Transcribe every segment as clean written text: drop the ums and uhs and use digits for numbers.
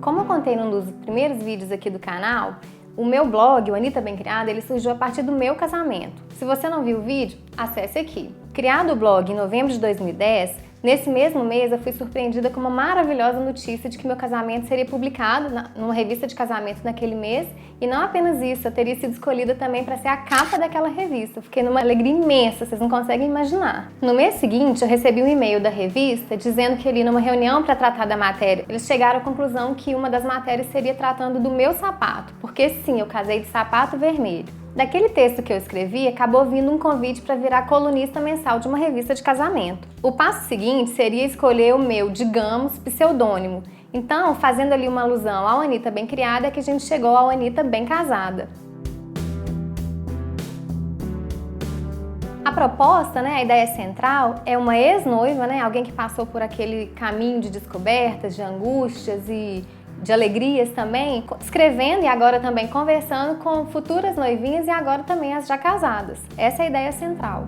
Como eu contei num dos primeiros vídeos aqui do canal, o meu blog, o Anitta Bem Criada, ele surgiu a partir do meu casamento. Se você não viu o vídeo, acesse aqui. Criado o blog em novembro de 2010, nesse mesmo mês eu fui surpreendida com uma maravilhosa notícia de que meu casamento seria publicado numa revista de casamento naquele mês, e não apenas isso, eu teria sido escolhida também para ser a capa daquela revista. Eu fiquei numa alegria imensa, vocês não conseguem imaginar. No mês seguinte, eu recebi um e-mail da revista dizendo que ali numa reunião para tratar da matéria, eles chegaram à conclusão que uma das matérias seria tratando do meu sapato, porque sim, eu casei de sapato vermelho. Daquele texto que eu escrevi, acabou vindo um convite para virar colunista mensal de uma revista de casamento. O passo seguinte seria escolher o meu, digamos, pseudônimo. Então, fazendo ali uma alusão ao Anitta Bem Criada, é que a gente chegou ao Anitta Bem Casada. A proposta, a ideia central, é uma ex-noiva, alguém que passou por aquele caminho de descobertas, de angústias e de alegrias também, escrevendo e agora também conversando com futuras noivinhas e agora também as já casadas. Essa é a ideia central.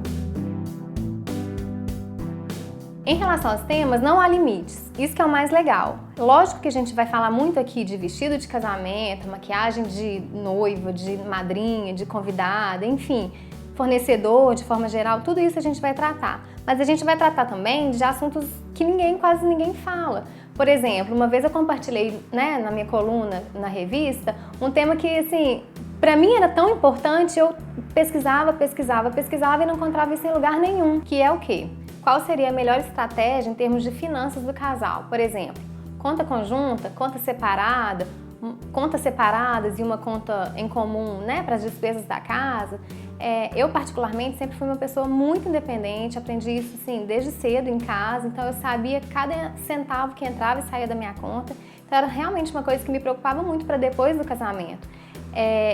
Em relação aos temas, não há limites. Isso que é o mais legal. Lógico que a gente vai falar muito aqui de vestido de casamento, maquiagem de noiva, de madrinha, de convidada, enfim, fornecedor, de forma geral, tudo isso a gente vai tratar. Mas a gente vai tratar também de assuntos que quase ninguém fala. Por exemplo, uma vez eu compartilhei, na minha coluna, na revista, um tema que, assim, pra mim era tão importante, eu pesquisava e não encontrava isso em lugar nenhum, que é o quê? Qual seria a melhor estratégia em termos de finanças do casal? Por exemplo, conta conjunta, contas separadas e uma conta em comum, para as despesas da casa. Eu, particularmente, sempre fui uma pessoa muito independente, aprendi isso, assim, desde cedo em casa, então eu sabia cada centavo que entrava e saía da minha conta, então era realmente uma coisa que me preocupava muito para depois do casamento.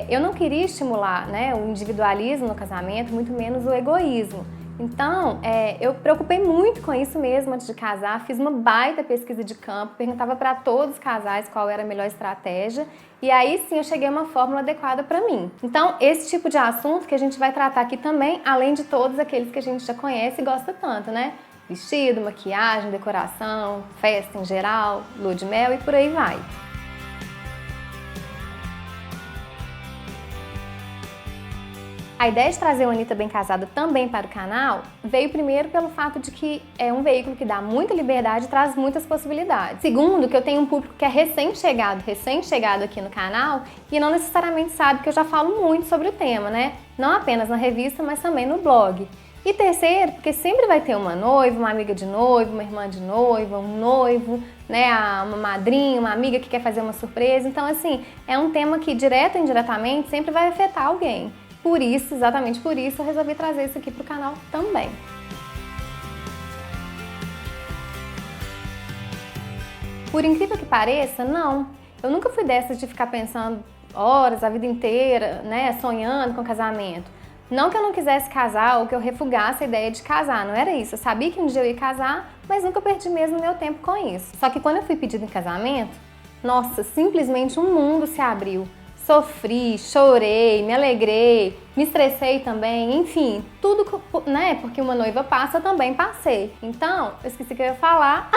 Eu não queria estimular, o individualismo no casamento, muito menos o egoísmo. Então, eu preocupei muito com isso mesmo antes de casar, fiz uma baita pesquisa de campo, perguntava para todos os casais qual era a melhor estratégia e aí sim eu cheguei a uma fórmula adequada para mim. Então, esse tipo de assunto que a gente vai tratar aqui também, além de todos aqueles que a gente já conhece e gosta tanto, Vestido, maquiagem, decoração, festa em geral, lua de mel e por aí vai. A ideia de trazer o Anitta Bem Casada também para o canal veio primeiro pelo fato de que é um veículo que dá muita liberdade e traz muitas possibilidades. Segundo, que eu tenho um público que é recém-chegado aqui no canal e não necessariamente sabe que eu já falo muito sobre o tema, Não apenas na revista, mas também no blog. E terceiro, porque sempre vai ter uma noiva, uma amiga de noivo, uma irmã de noiva, um noivo, uma madrinha, uma amiga que quer fazer uma surpresa. Então, assim, é um tema que, direto ou indiretamente, sempre vai afetar alguém. Por isso, exatamente por isso, eu resolvi trazer isso aqui para o canal também. Por incrível que pareça, não. Eu nunca fui dessas de ficar pensando horas, a vida inteira, sonhando com casamento. Não que eu não quisesse casar ou que eu refugasse a ideia de casar, não era isso. Eu sabia que um dia eu ia casar, mas nunca perdi mesmo meu tempo com isso. Só que quando eu fui pedida em casamento, nossa, simplesmente um mundo se abriu. Sofri, chorei, me alegrei, me estressei também, enfim, tudo, porque uma noiva passa, eu também passei. Então, eu esqueci que eu ia falar.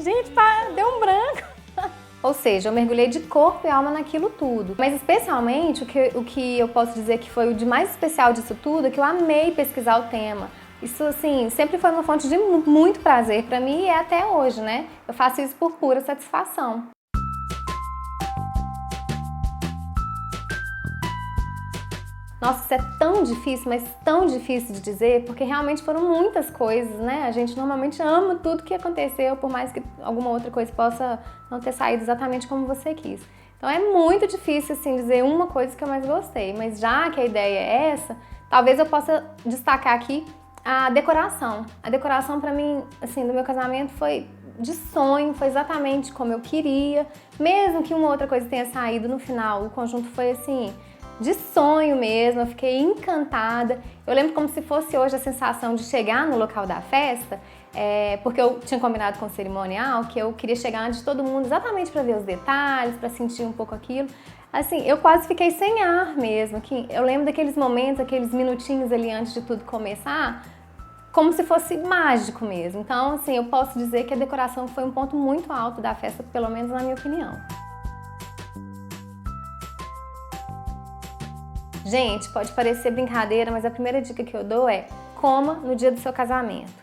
Gente, deu um branco. Ou seja, eu mergulhei de corpo e alma naquilo tudo. Mas especialmente, o que eu posso dizer que foi o de mais especial disso tudo é que eu amei pesquisar o tema. Isso, assim, sempre foi uma fonte de muito prazer pra mim e é até hoje, Eu faço isso por pura satisfação. Nossa, isso é tão difícil, mas tão difícil de dizer, porque realmente foram muitas coisas, A gente normalmente ama tudo que aconteceu, por mais que alguma outra coisa possa não ter saído exatamente como você quis. Então é muito difícil, assim, dizer uma coisa que eu mais gostei, mas já que a ideia é essa, talvez eu possa destacar aqui a decoração. A decoração pra mim, assim, do meu casamento foi de sonho, foi exatamente como eu queria, mesmo que uma outra coisa tenha saído no final, o conjunto foi assim, de sonho mesmo, eu fiquei encantada. Eu lembro como se fosse hoje a sensação de chegar no local da festa, porque eu tinha combinado com o cerimonial que eu queria chegar antes de todo mundo exatamente para ver os detalhes, para sentir um pouco aquilo. Assim, eu quase fiquei sem ar mesmo. Eu lembro daqueles momentos, aqueles minutinhos ali antes de tudo começar, como se fosse mágico mesmo. Então, assim, eu posso dizer que a decoração foi um ponto muito alto da festa, pelo menos na minha opinião. Gente, pode parecer brincadeira, mas a primeira dica que eu dou é: coma no dia do seu casamento.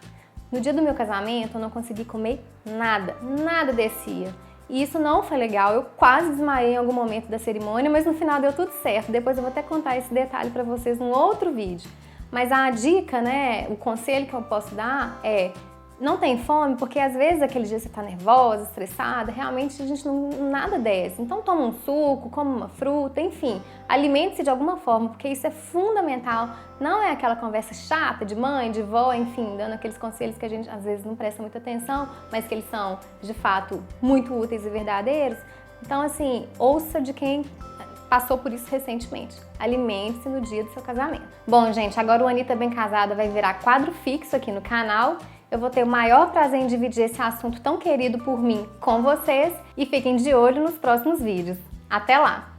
No dia do meu casamento, eu não consegui comer nada, nada descia. E isso não foi legal, eu quase desmaiei em algum momento da cerimônia, mas no final deu tudo certo. Depois eu vou até contar esse detalhe pra vocês num outro vídeo. Mas a dica, né, o conselho que eu posso dar é: não tem fome, porque às vezes aquele dia você tá nervosa, estressada, realmente a gente nada desce. Então toma um suco, come uma fruta, enfim, alimente-se de alguma forma, porque isso é fundamental. Não é aquela conversa chata de mãe, de vó, enfim, dando aqueles conselhos que a gente às vezes não presta muita atenção, mas que eles são, de fato, muito úteis e verdadeiros. Então, assim, ouça de quem passou por isso recentemente. Alimente-se no dia do seu casamento. Bom, gente, agora o Anitta Bem Casada vai virar quadro fixo aqui no canal. Eu vou ter o maior prazer em dividir esse assunto tão querido por mim com vocês e fiquem de olho nos próximos vídeos. Até lá!